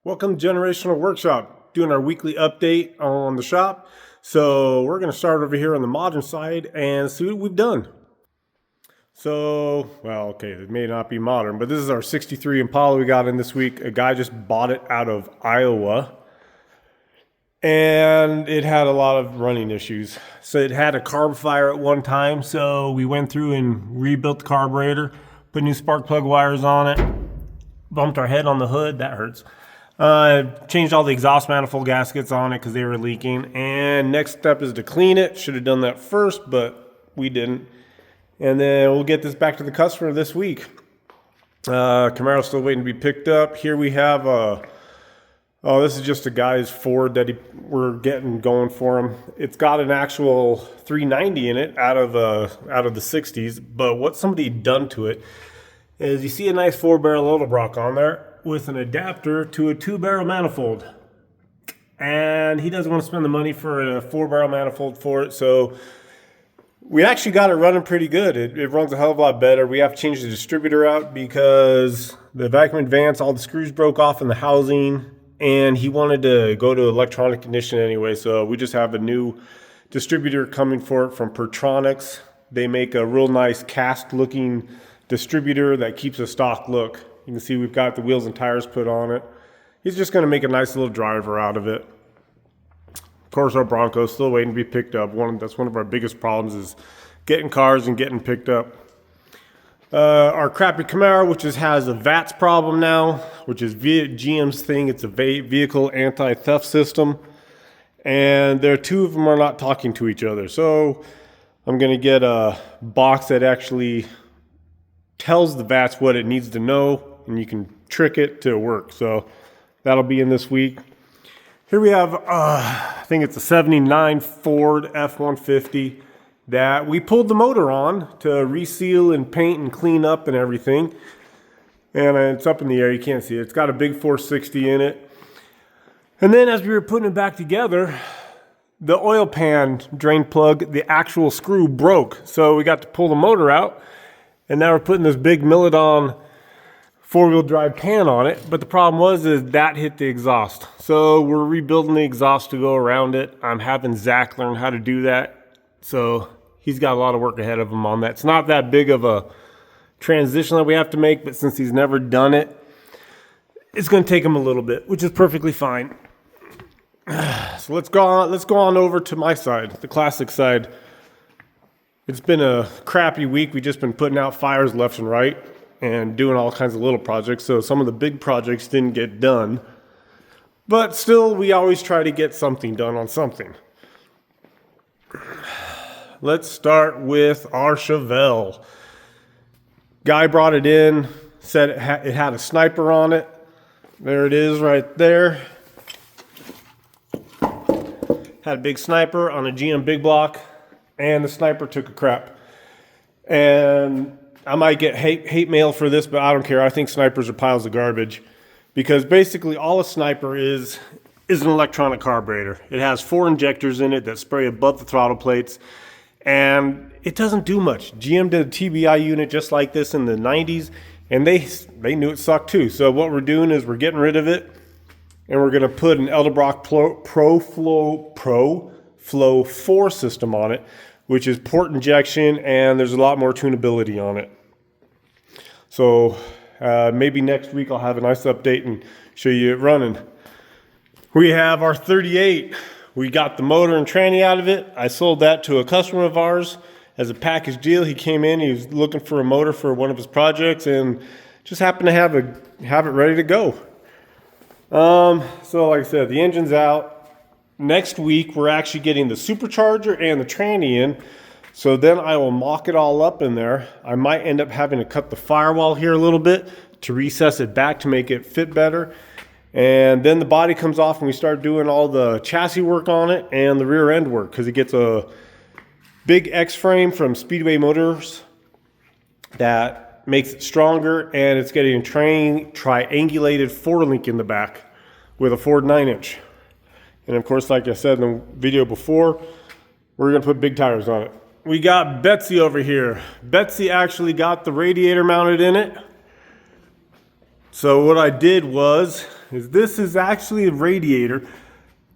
Welcome to Generational Workshop, doing our weekly update on the shop. So we're going to start over here on the modern side and see what we've done. So, well, okay, it may not be modern, but this is our 63 Impala we got in this week. A guy just bought it out of Iowa, and it had a lot of running issues. So it had a carb fire at one time, so we went through and rebuilt the carburetor, put new spark plug wires on it, bumped our head on the hood. That hurts. Changed all the exhaust manifold gaskets on it because they were leaking. And next step is to clean it. Should have done that first, but we didn't. And then we'll get this back to the customer this week. Camaro's still waiting to be picked up. Here we have this is just a guy's Ford that we're getting going for him. It's got an actual 390 in it out of the 60s. But what somebody done to it is you see a nice 4-barrel Edelbrock on there with an adapter to a 2-barrel manifold, and he doesn't want to spend the money for a 4-barrel manifold for it. So we actually got it running pretty good. It runs a hell of a lot better. We have to change the distributor out because the vacuum advance, all the screws broke off in the housing, and he wanted to go to electronic ignition anyway. So we just have a new distributor coming for it from Pertronix. They make a real nice cast looking distributor that keeps a stock look. You can see we've got the wheels and tires put on it. He's just going to make a nice little driver out of it. Of course, our Bronco's still waiting to be picked up. That's one of our biggest problems is getting cars and getting picked up. Our crappy Camaro, which has a VATS problem now, which is GM's thing. It's a vehicle anti-theft system. And there are two of them are not talking to each other. So I'm going to get a box that actually tells the VATS what it needs to know, and you can trick it to work. So that'll be in this week. Here we have, I think it's a 79 Ford F-150 that we pulled the motor on to reseal and paint and clean up and everything. And it's up in the air, you can't see it. It's got a big 460 in it. And then as we were putting it back together, the oil pan drain plug, the actual screw broke. So we got to pull the motor out, and now we're putting this big Milidon 4-wheel drive pan on it. But the problem was that hit the exhaust. So we're rebuilding the exhaust to go around it. I'm having Zach learn how to do that. So he's got a lot of work ahead of him on that. It's not that big of a transition that we have to make, but since he's never done it, it's going to take him a little bit, which is perfectly fine. So let's go on over to my side, the classic side. It's been a crappy week. We've just been putting out fires left and right and doing all kinds of little projects. So some of the big projects didn't get done. But still, we always try to get something done on something. Let's start with our Chevelle. Guy brought it in, said it had a sniper on it. There it is right there. Had a big sniper on a GM big block, and the sniper took a crap. And I might get hate mail for this, but I don't care. I think snipers are piles of garbage because basically all a sniper is an electronic carburetor. It has 4 injectors in it that spray above the throttle plates, and it doesn't do much. GM did a TBI unit just like this in the 90s, and they knew it sucked too. So what we're doing is we're getting rid of it, and we're going to put an Edelbrock Pro Flow 4 system on it, which is port injection, and there's a lot more tunability on it. So maybe next week I'll have a nice update and show you it running. We have our 38. We got the motor and tranny out of it. I sold that to a customer of ours as a package deal. He came in, he was looking for a motor for one of his projects, and just happened to have it ready to go. So like I said, the engine's out. Next week, we're actually getting the supercharger and the tranny in. So then I will mock it all up in there. I might end up having to cut the firewall here a little bit to recess it back to make it fit better. And then the body comes off and we start doing all the chassis work on it and the rear end work because it gets a big X-frame from Speedway Motors that makes it stronger, and it's getting a triangulated 4-link in the back with a Ford 9-inch. And of course, like I said in the video before, we're going to put big tires on it. We got Betsy over here. Betsy actually got the radiator mounted in it. So what I did was is this is actually a radiator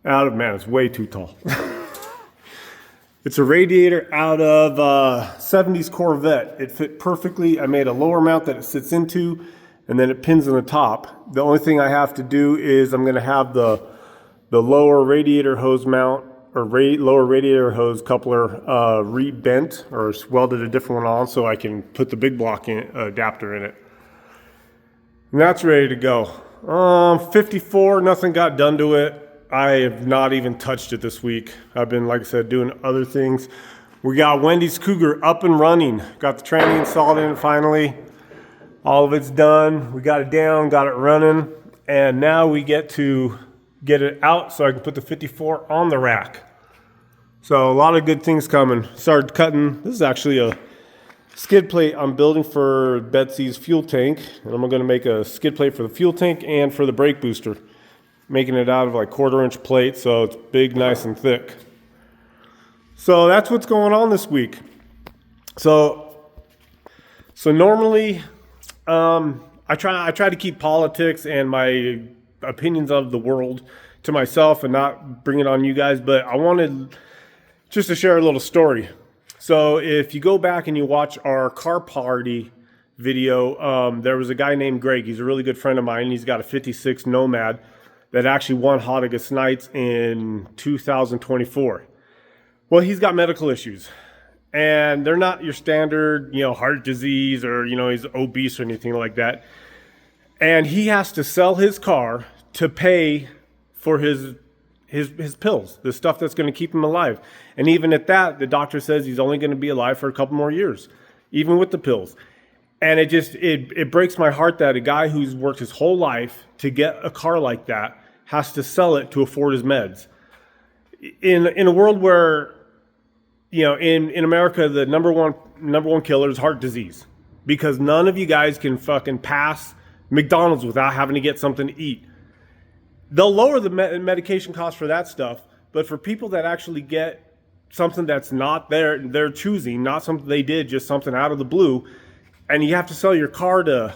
out of, man, it's way too tall. It's a radiator out of 70s Corvette. It fit perfectly. I made a lower mount that it sits into, and then it pins on the top. The only thing I have to do is I'm going to have the lower radiator hose mount or lower radiator hose coupler re-bent or welded a different one on so I can put the big block adapter in it. And that's ready to go. 54, nothing got done to it. I have not even touched it this week. I've been, like I said, doing other things. We got Wendy's Cougar up and running. Got the tranny installed in it finally. All of it's done. We got it down, got it running. And now we get to get it out so I can put the 54 on the rack. So a lot of good things coming. Started cutting. This is actually a skid plate I'm building for Betsy's fuel tank. And I'm going to make a skid plate for the fuel tank and for the brake booster. Making it out of like 1/4 inch plate, so it's big, nice and thick. So that's what's going on this week. So normally I try to keep politics and my opinions of the world to myself and not bring it on you guys, but I wanted just to share a little story. So if you go back and you watch our car party video, there was a guy named Greg. He's a really good friend of mine. He's got a 56 Nomad that actually won Hot August Nights in 2024. Well, he's got medical issues, and they're not your standard, heart disease or, he's obese or anything like that. And he has to sell his car to pay for his pills, the stuff that's going to keep him alive. And even at that, the doctor says he's only going to be alive for a couple more years, even with the pills. And it breaks my heart that a guy who's worked his whole life to get a car like that has to sell it to afford his meds. In a world where, in America, the number one killer is heart disease, because none of you guys can fucking pass McDonald's without having to get something to eat. They'll lower the medication cost for that stuff, but for people that actually get something that's not their choosing, not something they did, just something out of the blue, and you have to sell your car to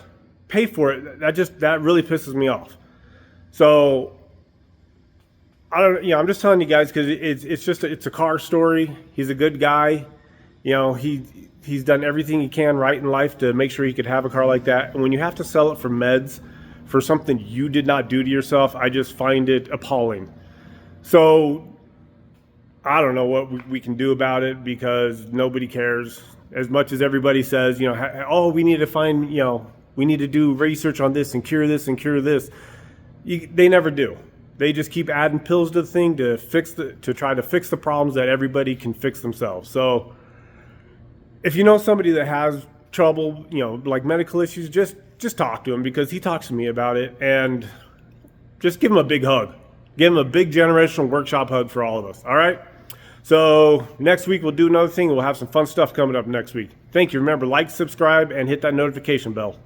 pay for it, that really pisses me off. So I'm just telling you guys because it's a car story. He's a good guy. He's done everything he can right in life to make sure he could have a car like that. And when you have to sell it for meds, for something you did not do to yourself, I just find it appalling. So I don't know what we can do about it because nobody cares. As much as everybody says, we need to find, we need to do research on this and cure this and cure this. They never do. They just keep adding pills to the thing to try to fix the problems that everybody can fix themselves. So if you know somebody that has trouble, like medical issues, just talk to him because he talks to me about it, and just give him a big hug. Give him a big generational workshop hug for all of us. All right. So next week we'll do another thing. We'll have some fun stuff coming up next week. Thank you. Remember, like, subscribe, and hit that notification bell.